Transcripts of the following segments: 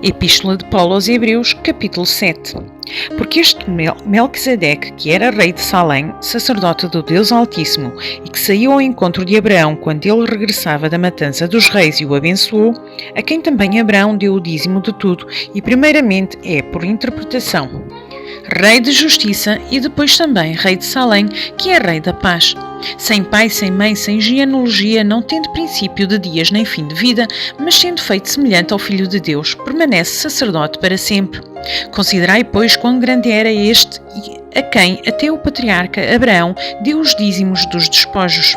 Epístola de Paulo aos Hebreus, capítulo 7. Porque este Melquisedeque, que era rei de Salém, sacerdote do Deus Altíssimo, e que saiu ao encontro de Abraão quando ele regressava da matança dos reis e o abençoou, a quem também Abraão deu o dízimo de tudo, e primeiramente é, por interpretação, rei de justiça e depois também rei de Salém, que é rei da paz. Sem pai, sem mãe, sem genealogia, não tendo princípio de dias nem fim de vida, mas sendo feito semelhante ao Filho de Deus, permanece sacerdote para sempre. Considerai, pois, quão grande era este a quem até o patriarca Abraão deu os dízimos dos despojos.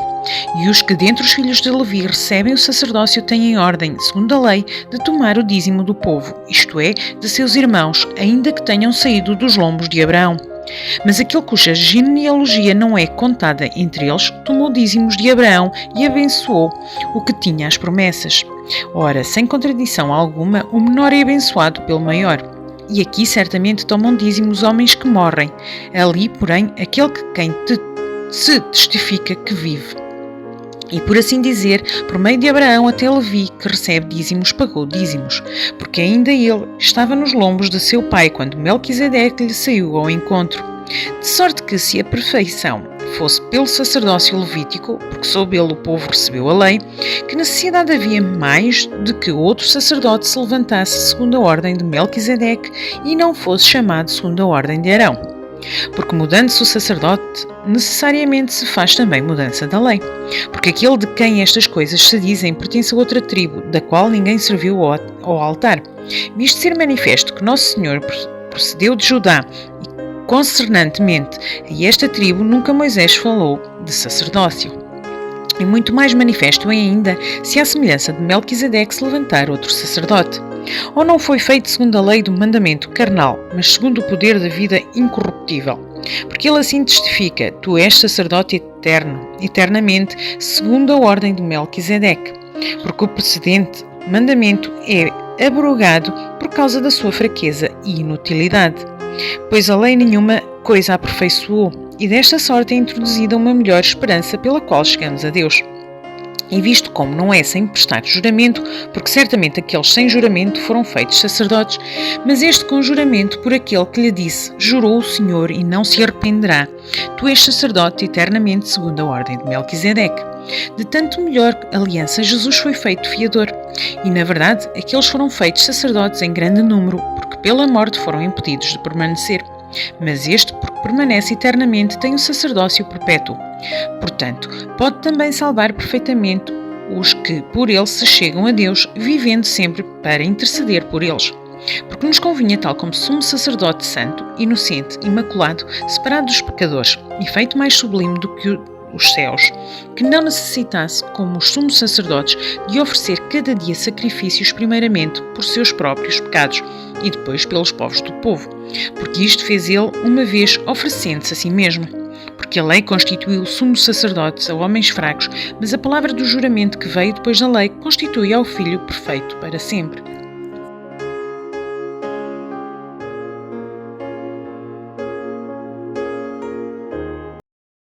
E os que dentre os filhos de Levi recebem o sacerdócio têm ordem, segundo a lei, de tomar o dízimo do povo, isto é, de seus irmãos, ainda que tenham saído dos lombos de Abraão. Mas aquele cuja genealogia não é contada entre eles, tomou dízimos de Abraão e abençoou o que tinha as promessas. Ora, sem contradição alguma, o menor é abençoado pelo maior. E aqui certamente tomam dízimo os homens que morrem, ali, porém, aquele que quem se testifica que vive. E por assim dizer, por meio de Abraão até Levi, que recebe dízimos, pagou dízimos, porque ainda ele estava nos lombos de seu pai, quando Melquisedeque lhe saiu ao encontro. De sorte que, se a perfeição fosse pelo sacerdócio levítico, porque sob ele o povo recebeu a lei, que necessidade havia mais de que outro sacerdote se levantasse segundo a ordem de Melquisedeque e não fosse chamado segundo a ordem de Arão? Porque mudando-se o sacerdote, necessariamente se faz também mudança da lei. Porque aquele de quem estas coisas se dizem pertence a outra tribo, da qual ninguém serviu ao altar. Visto ser manifesto que Nosso Senhor procedeu de Judá, e concernantemente a esta tribo nunca Moisés falou de sacerdócio. E muito mais manifesto é ainda se à semelhança de Melquisedeque se levantar outro sacerdote. Ou não foi feito segundo a lei do mandamento carnal, mas segundo o poder da vida incorruptível. Porque ele assim testifica: tu és sacerdote eterno, eternamente, segundo a ordem de Melquisedeque. Porque o precedente mandamento é abrogado por causa da sua fraqueza e inutilidade. Pois a lei nenhuma coisa aperfeiçoou, e desta sorte é introduzida uma melhor esperança pela qual chegamos a Deus. E visto como não é sem prestar juramento, porque certamente aqueles sem juramento foram feitos sacerdotes, mas este com juramento por aquele que lhe disse: jurou o Senhor e não se arrependerá, tu és sacerdote eternamente segundo a ordem de Melquisedeque. De tanto melhor aliança Jesus foi feito fiador, e na verdade aqueles foram feitos sacerdotes em grande número, porque pela morte foram impedidos de permanecer. Mas este, porque permanece eternamente, tem o sacerdócio perpétuo. Portanto, pode também salvar perfeitamente os que por ele se chegam a Deus, vivendo sempre para interceder por eles. Porque nos convinha, tal como sumo sacerdote santo, inocente, imaculado, separado dos pecadores, e feito mais sublime do que os céus, que não necessitasse, como os sumos sacerdotes, de oferecer cada dia sacrifícios primeiramente por seus próprios pecados e depois pelos povos do povo, porque isto fez ele uma vez oferecendo-se a si mesmo. Porque a lei constituiu sumos sacerdotes a homens fracos, mas a palavra do juramento que veio depois da lei constitui ao Filho perfeito para sempre.